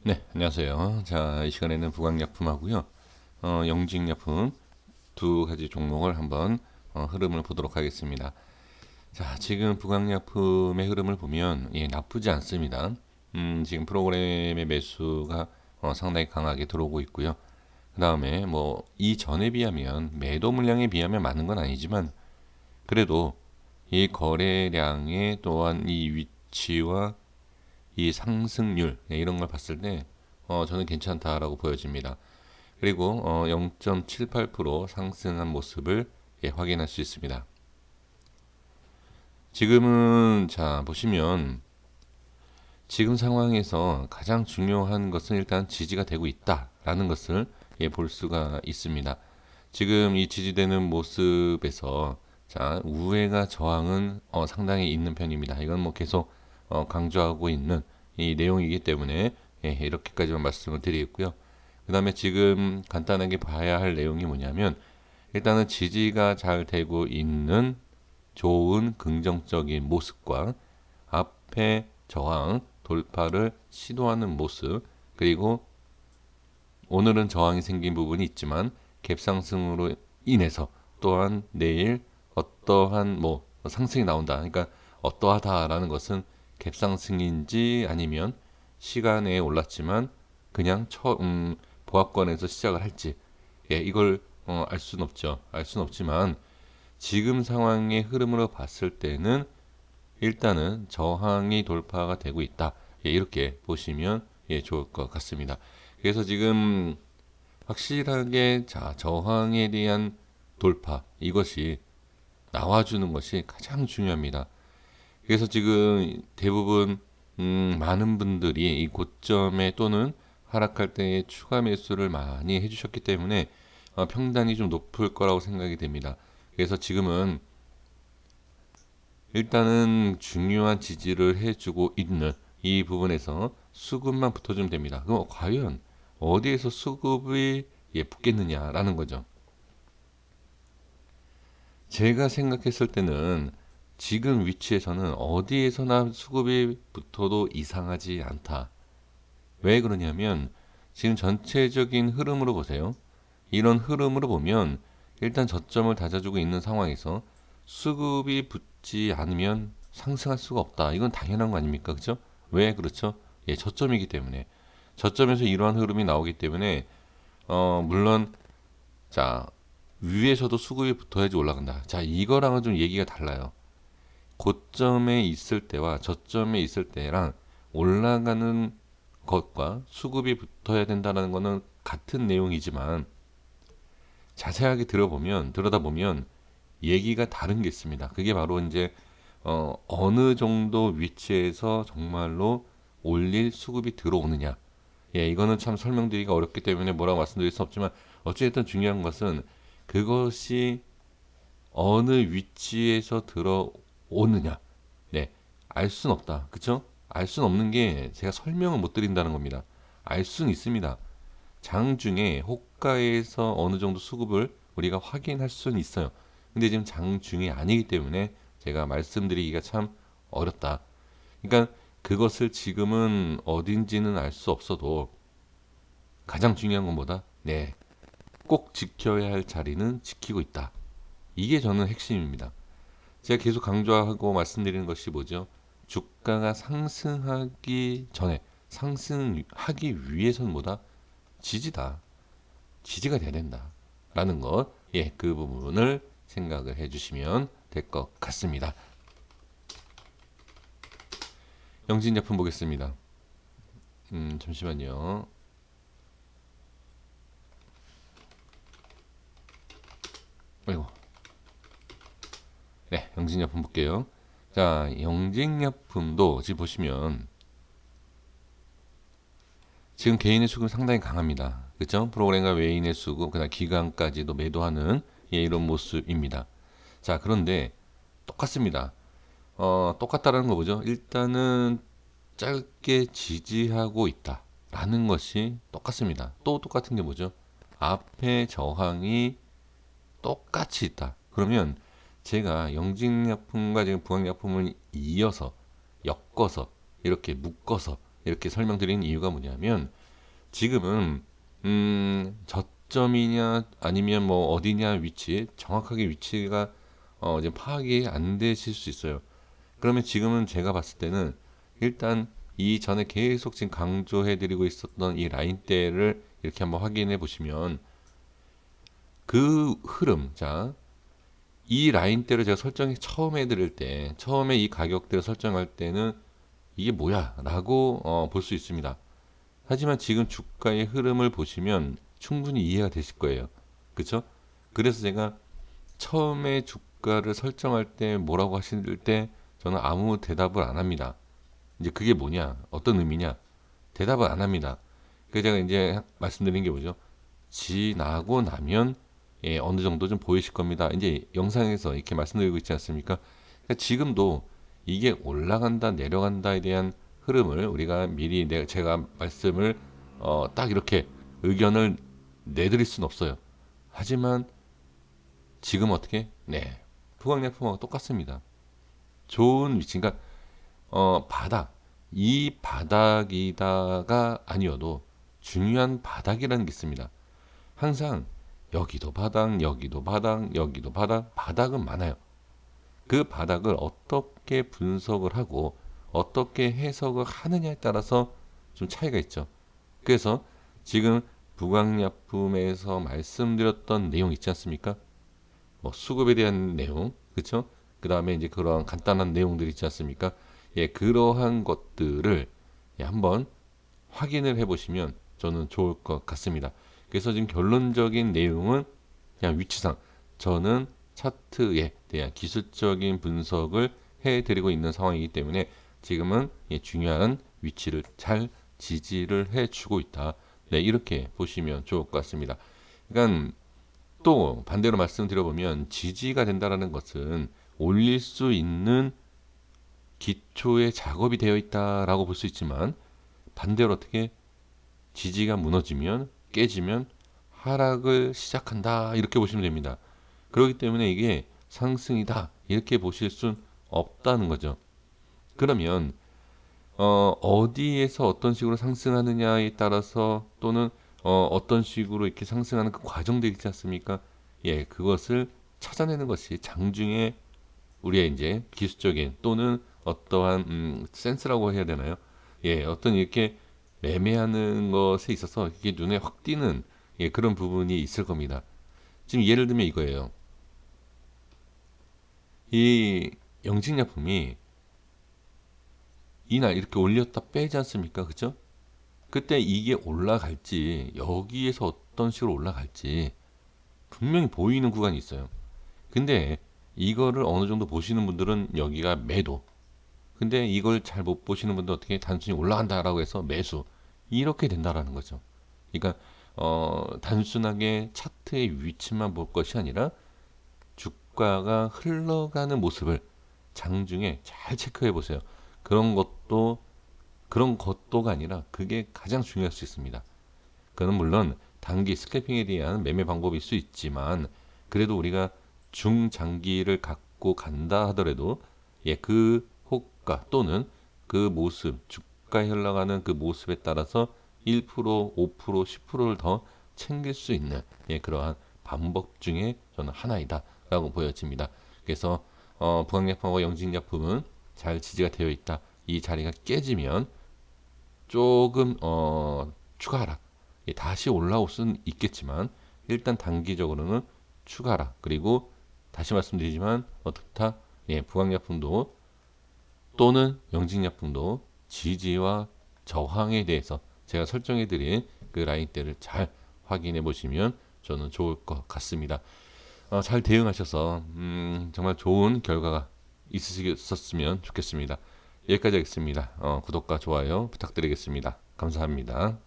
네, 안녕하세요. 자, 이 시간에는 부강약품하고요, 영직약품 두 가지 종목을 한번 흐름을 보도록 하겠습니다. 자, 지금 부강약품의 흐름을 보면 나쁘지 않습니다. 지금 프로그램의 매수가 상당히 강하게 들어오고 있고요. 그 다음에 뭐 이전에 비하면 매도 물량에 비하면 많은 건 아니지만 그래도 이 거래량의 또한 이 위치와 이 상승률 이런 걸 봤을 때 저는 괜찮다라고 보여집니다. 그리고 0.78% 상승한 모습을 확인할 수 있습니다. 지금은 자 보시면 지금 상황에서 가장 중요한 것은 일단 지지가 되고 있다라는 것을 볼 수가 있습니다. 지금 이 지지되는 모습에서 자 우회가 저항은 상당히 있는 편입니다. 이건 뭐 계속 강조하고 있는 이 내용이기 때문에 이렇게까지만 말씀을 드리겠고요. 그 다음에 지금 간단하게 봐야 할 내용이 뭐냐면 일단은 지지가 잘 되고 있는 좋은 긍정적인 모습과 앞에 저항 돌파를 시도하는 모습, 그리고 오늘은 저항이 생긴 부분이 있지만 갭상승으로 인해서 또한 내일 어떠한 뭐 상승이 나온다. 그러니까 어떠하다라는 것은 갭상승인지 아니면 시간에 올랐지만 그냥 보합권에서 시작을 할지 이걸 알 수는 없죠. 알 수는 없지만 지금 상황의 흐름으로 봤을 때는 일단은 저항이 돌파가 되고 있다. 이렇게 보시면 좋을 것 같습니다. 그래서 지금 확실하게 자 저항에 대한 돌파 이것이 나와주는 것이 가장 중요합니다. 그래서 지금 대부분 많은 분들이 이 고점에 또는 하락할 때에 추가 매수를 많이 해주셨기 때문에 평단이 좀 높을 거라고 생각이 됩니다. 그래서 지금은 일단은 중요한 지지를 해주고 있는 이 부분에서 수급만 붙어주면 됩니다. 그럼 과연 어디에서 수급이 붙겠느냐라는 거죠. 제가 생각했을 때는 지금 위치에서는 어디에서나 수급이 붙어도 이상하지 않다. 왜 그러냐면 지금 전체적인 흐름으로 보세요. 이런 흐름으로 보면 일단 저점을 다져주고 있는 상황에서 수급이 붙지 않으면 상승할 수가 없다. 이건 당연한 거 아닙니까? 그죠? 왜 그렇죠? 저점이기 때문에. 저점에서 이러한 흐름이 나오기 때문에 물론 자 위에서도 수급이 붙어야지 올라간다. 자 이거랑은 좀 얘기가 달라요. 고점에 있을 때와 저점에 있을 때랑 올라가는 것과 수급이 붙어야 된다는 것은 같은 내용이지만 자세하게 들여다보면 얘기가 다른 게 있습니다. 그게 바로 이제 어느 정도 위치에서 정말로 올릴 수급이 들어오느냐. 이거는 참 설명드리기가 어렵기 때문에 뭐라고 말씀드릴 수 없지만 어쨌든 중요한 것은 그것이 어느 위치에서 들어오느냐. 네, 알 수는 없다. 그쵸? 알 수는 없는 게 제가 설명을 못 드린다는 겁니다. 알 수는 있습니다. 장중에 호가에서 어느 정도 수급을 우리가 확인할 수는 있어요. 근데 지금 장중이 아니기 때문에 제가 말씀드리기가 참 어렵다. 그러니까 그것을 지금은 어딘지는 알 수 없어도 가장 중요한 건 뭐다? 네, 꼭 지켜야 할 자리는 지키고 있다. 이게 저는 핵심입니다. 제가 계속 강조하고 말씀드리는 것이 뭐죠? 주가가 상승하기 전에 상승하기 위해서는 뭐다? 지지다. 지지가 돼야 된다. 라는 것, 그 부분을 생각을 해주시면 될 것 같습니다. 영진제품 보겠습니다. 잠시만요. 아이고. 네, 영진약품 볼게요. 자, 영진약품도 지금 보시면 지금 개인의 수급이 상당히 강합니다. 그렇죠? 프로그램과 외인의 수급, 그다음 기관까지도 매도하는 이런 모습입니다. 자, 그런데 똑같습니다. 똑같다라는 거 보죠. 일단은 짧게 지지하고 있다라는 것이 똑같습니다. 또 똑같은 게 뭐죠? 앞에 저항이 똑같이 있다. 그러면 제가 영직약품과 지금 부강약품을 이어서 엮어서 이렇게 묶어서 이렇게 설명드린 이유가 뭐냐면 지금은 저점이냐 아니면 뭐 어디냐 위치 정확하게 위치가 이제 파악이 안 되실 수 있어요. 그러면 지금은 제가 봤을 때는 일단 이전에 계속 지금 강조해드리고 있었던 이 라인대를 이렇게 한번 확인해 보시면 그 흐름, 자, 이 라인대를 제가 설정이 처음 해드릴 때, 처음에 이 가격대를 설정할 때는 이게 뭐야? 라고 볼 수 있습니다. 하지만 지금 주가의 흐름을 보시면 충분히 이해가 되실 거예요. 그쵸? 그래서 제가 처음에 주가를 설정할 때 뭐라고 하실 때 저는 아무 대답을 안 합니다. 이제 그게 뭐냐? 어떤 의미냐? 대답을 안 합니다. 그래서 제가 이제 말씀드린 게 뭐죠? 지나고 나면 어느 정도 좀 보이실 겁니다. 이제 영상에서 이렇게 말씀드리고 있지 않습니까? 그러니까 지금도 이게 올라간다, 내려간다에 대한 흐름을 우리가 미리 제가 말씀을 딱 이렇게 의견을 내드릴 수는 없어요. 하지만 지금 어떻게? 네, 부강약품하고 똑같습니다. 좋은 위치, 그러니까 바닥, 이 바닥이다가 아니어도 중요한 바닥이라는 게 있습니다. 항상 여기도 바닥, 여기도 바닥, 여기도 바닥, 바닥은 많아요. 그 바닥을 어떻게 분석을 하고 어떻게 해석을 하느냐에 따라서 좀 차이가 있죠. 그래서 지금 부강약품에서 말씀드렸던 내용 있지 않습니까? 뭐 수급에 대한 내용, 그렇죠? 그 다음에 이제 그러한 간단한 내용들 있지 않습니까? 예, 그러한 것들을 한번 확인을 해보시면 저는 좋을 것 같습니다. 그래서 지금 결론적인 내용은 그냥 위치상 저는 차트에 대한 기술적인 분석을 해드리고 있는 상황이기 때문에 지금은 중요한 위치를 잘 지지를 해주고 있다. 네, 이렇게 보시면 좋을 것 같습니다. 그러니까 또 반대로 말씀드려보면 지지가 된다라는 것은 올릴 수 있는 기초의 작업이 되어 있다라고 볼 수 있지만 반대로 어떻게 지지가 무너지면 깨지면 하락을 시작한다 이렇게 보시면 됩니다. 그렇기 때문에 이게 상승이다 이렇게 보실 순 없다는 거죠. 그러면 어디에서 어떤 식으로 상승하느냐에 따라서 또는 어떤 식으로 이렇게 상승하는 그 과정도 있지 않습니까? 예, 그것을 찾아내는 것이 장중에 우리의 이제 기술적인 또는 어떠한 센스라고 해야 되나요? 예, 어떤 이렇게 매매하는 것에 있어서 이게 눈에 확 띄는 그런 부분이 있을 겁니다. 지금 예를 들면 이거예요. 이 영직약품이 이날 이렇게 올렸다 빼지 않습니까? 그죠? 그때 이게 올라갈지 여기에서 어떤 식으로 올라갈지 분명히 보이는 구간이 있어요. 근데 이거를 어느 정도 보시는 분들은 여기가 매도. 근데 이걸 잘 못 보시는 분들 어떻게 단순히 올라간다라고 해서 매수. 이렇게 된다라는 거죠. 그러니까 단순하게 차트의 위치만 볼 것이 아니라 주가가 흘러가는 모습을 장중에 잘 체크해 보세요. 그런 것도 그런 것도가 아니라 그게 가장 중요할 수 있습니다. 그는 물론 단기 스캘핑에 대한 매매 방법일 수 있지만 그래도 우리가 중장기를 갖고 간다 하더라도 그 호가 또는 그 모습 주가에 흘러가는 그 모습에 따라서 1%, 5%, 10%를 더 챙길 수 있는 그러한 방법 중에 저는 하나이다라고 보여집니다. 그래서 부강약품과 영직약품은 잘 지지가 되어 있다. 이 자리가 깨지면 조금 추가 하락 다시 올라올 수는 있겠지만 일단 단기적으로는 추가 하락 그리고 다시 말씀드리지만 어떻다 부강약품도 또는 영직약품도 지지와 저항에 대해서 제가 설정해 드린 그 라인대를 잘 확인해 보시면 저는 좋을 것 같습니다. 잘 대응하셔서 정말 좋은 결과가 있으셨으면 좋겠습니다. 여기까지 하겠습니다. 구독과 좋아요 부탁드리겠습니다. 감사합니다.